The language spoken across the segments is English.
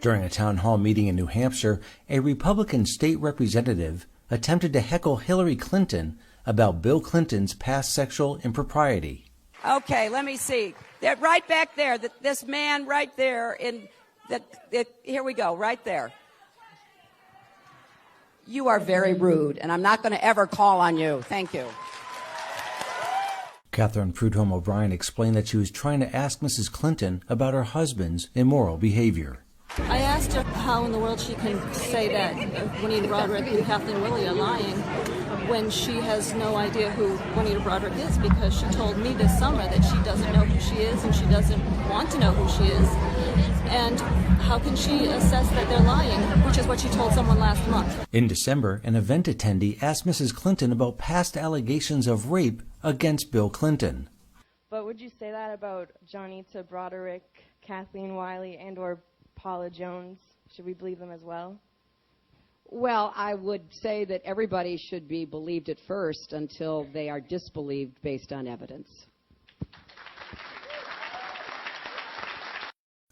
During a town hall meeting in New Hampshire, a Republican state representative attempted to heckle Hillary Clinton about Bill Clinton's past sexual impropriety. Okay, let me see. That right back there, this man right there, here we go, right there. You are very rude, and I'm not going to ever call on you. Thank you. Catherine Prudhomme O'Brien explained that she was trying to ask Mrs. Clinton about her husband's immoral behavior. I asked her how in the world she can say that Juanita Broaddrick and Kathleen Willey are lying when she has no idea who Juanita Broaddrick is, because she told me this summer that she doesn't know who she is and she doesn't want to know who she is. And how can she assess that they're lying, which is what she told someone last month? In December, an event attendee asked Mrs. Clinton about past allegations of rape against Bill Clinton. But would you say that about Juanita Broaddrick, Kathleen Willey, and or Paula Jones? Should we believe them as well? Well, I would say that everybody should be believed at first until they are disbelieved based on evidence.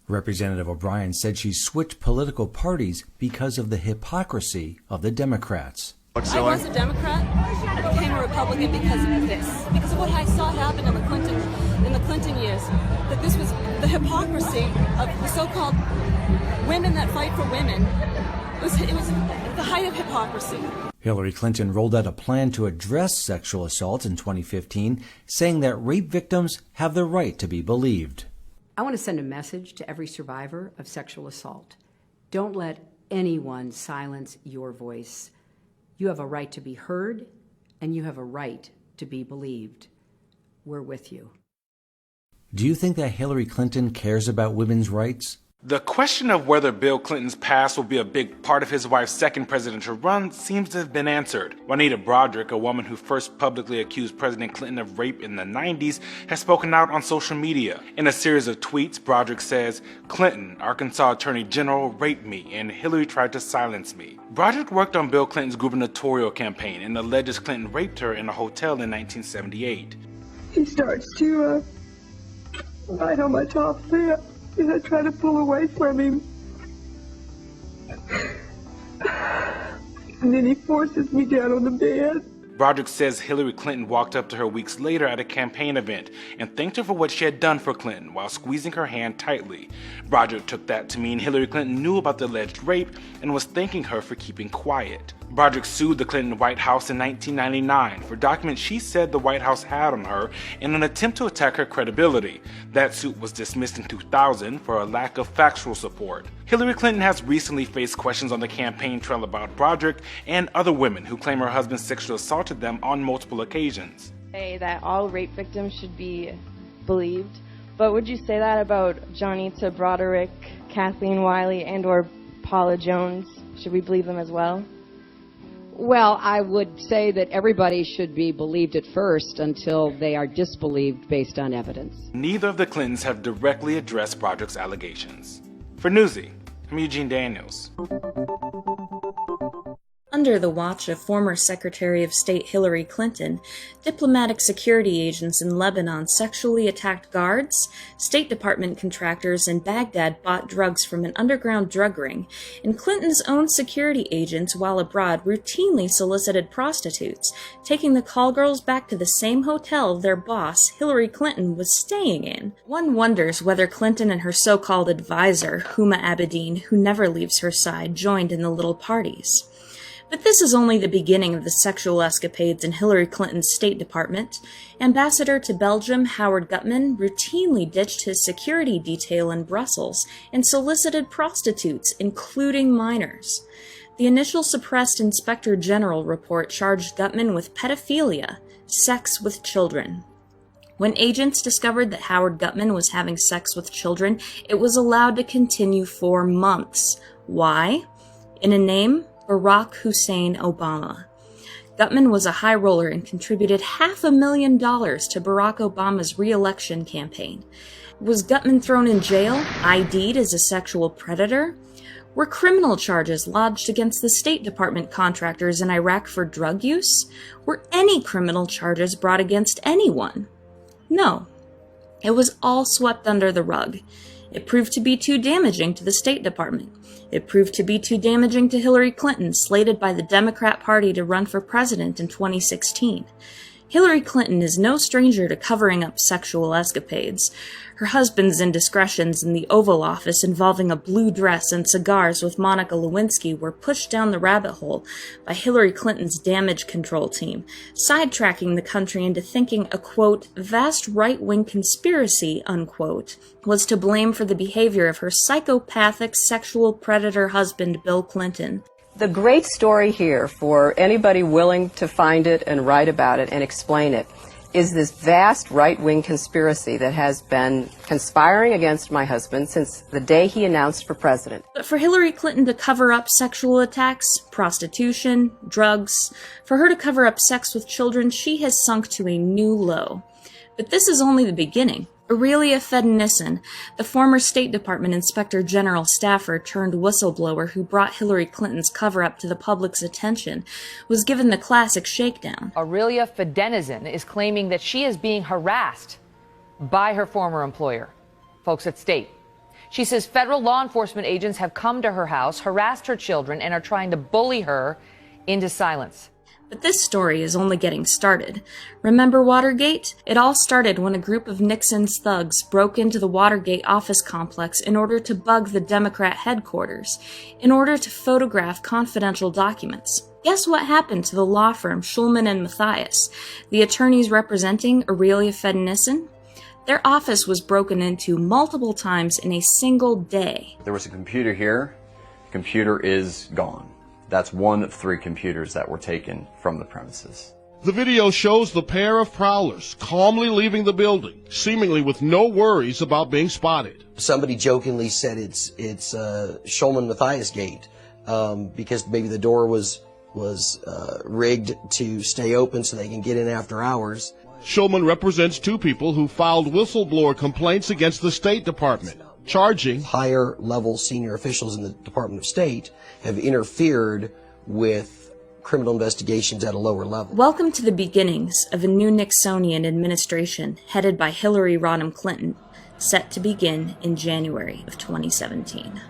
Representative O'Brien said she switched political parties because of the hypocrisy of the Democrats. I was a Democrat. I became a Republican because of this, because of what I saw happen in the Clinton years. That this was the hypocrisy of the so-called women that fight for women. It was the height of hypocrisy. Hillary Clinton rolled out a plan to address sexual assault in 2015, saying that rape victims have the right to be believed. I want to send a message to every survivor of sexual assault. Don't let anyone silence your voice. You have a right to be heard, and you have a right to be believed. We're with you. Do you think that Hillary Clinton cares about women's rights? The question of whether Bill Clinton's past will be a big part of his wife's second presidential run seems to have been answered. Juanita Broaddrick, a woman who first publicly accused President Clinton of rape in the 90s, has spoken out on social media. In a series of tweets, Broaddrick says, "Clinton, Arkansas Attorney General, raped me, and Hillary tried to silence me." Broaddrick worked on Bill Clinton's gubernatorial campaign and alleges Clinton raped her in a hotel in 1978. He starts to bite on my top lip. And I try to pull away from him. And then he forces me down on the bed. Broaddrick says Hillary Clinton walked up to her weeks later at a campaign event and thanked her for what she had done for Clinton while squeezing her hand tightly. Broaddrick took that to mean Hillary Clinton knew about the alleged rape and was thanking her for keeping quiet. Broaddrick sued the Clinton White House in 1999 for documents she said the White House had on her in an attempt to attack her credibility. That suit was dismissed in 2000 for a lack of factual support. Hillary Clinton has recently faced questions on the campaign trail about Broaddrick and other women who claim her husband sexually assaulted them on multiple occasions. Say that all rape victims should be believed, but would you say that about Juanita Broaddrick, Kathleen Willey, and or Paula Jones? Should we believe them as well? Well, I would say that everybody should be believed at first until they are disbelieved based on evidence. Neither of the Clintons have directly addressed Broaddrick's allegations. For Newsy, I'm Eugene Daniels. Under the watch of former Secretary of State Hillary Clinton, diplomatic security agents in Lebanon sexually attacked guards, State Department contractors in Baghdad bought drugs from an underground drug ring, and Clinton's own security agents, while abroad, routinely solicited prostitutes, taking the call girls back to the same hotel their boss, Hillary Clinton, was staying in. One wonders whether Clinton and her so-called advisor, Huma Abedin, who never leaves her side, joined in the little parties. But this is only the beginning of the sexual escapades in Hillary Clinton's State Department. Ambassador to Belgium Howard Gutman routinely ditched his security detail in Brussels and solicited prostitutes, including minors. The initial suppressed Inspector General report charged Gutman with pedophilia, sex with children. When agents discovered that Howard Gutman was having sex with children, it was allowed to continue for months. Why? In a name, Barack Hussein Obama. Gutman was a high roller and contributed $500,000 to Barack Obama's re-election campaign. Was Gutman thrown in jail, ID'd as a sexual predator? Were criminal charges lodged against the State Department contractors in Iraq for drug use? Were any criminal charges brought against anyone? No. It was all swept under the rug. It proved to be too damaging to the State Department. It proved to be too damaging to Hillary Clinton, slated by the Democrat Party to run for president in 2016. Hillary Clinton is no stranger to covering up sexual escapades. Her husband's indiscretions in the Oval Office involving a blue dress and cigars with Monica Lewinsky were pushed down the rabbit hole by Hillary Clinton's damage control team, sidetracking the country into thinking a, quote, vast right-wing conspiracy, unquote, was to blame for the behavior of her psychopathic sexual predator husband, Bill Clinton. The great story here, for anybody willing to find it and write about it and explain it, is this vast right-wing conspiracy that has been conspiring against my husband since the day he announced for president. But for Hillary Clinton to cover up sexual attacks, prostitution, drugs, for her to cover up sex with children, she has sunk to a new low. But this is only the beginning. Aurelia Fedenissen, the former State Department Inspector General staffer turned whistleblower who brought Hillary Clinton's cover-up to the public's attention, was given the classic shakedown. Aurelia Fedenissen is claiming that she is being harassed by her former employer, folks at State. She says federal law enforcement agents have come to her house, harassed her children, and are trying to bully her into silence. But this story is only getting started. Remember Watergate? It all started when a group of Nixon's thugs broke into the Watergate office complex in order to bug the Democrat headquarters, in order to photograph confidential documents. Guess what happened to the law firm Schulman and Matthias, the attorneys representing Aurelia Fedenissen? Their office was broken into multiple times in a single day. There was a computer here. The computer is gone. That's one of 3 computers that were taken from the premises. The video shows the pair of prowlers calmly leaving the building, seemingly with no worries about being spotted. Somebody jokingly said it's Schulman-Matthias gate because maybe the door was rigged to stay open so they can get in after hours. Schulman represents 2 people who filed whistleblower complaints against the State Department, charging higher level senior officials in the Department of State have interfered with criminal investigations at a lower level. Welcome to the beginnings of a new Nixonian administration headed by Hillary Rodham Clinton, set to begin in January of 2017.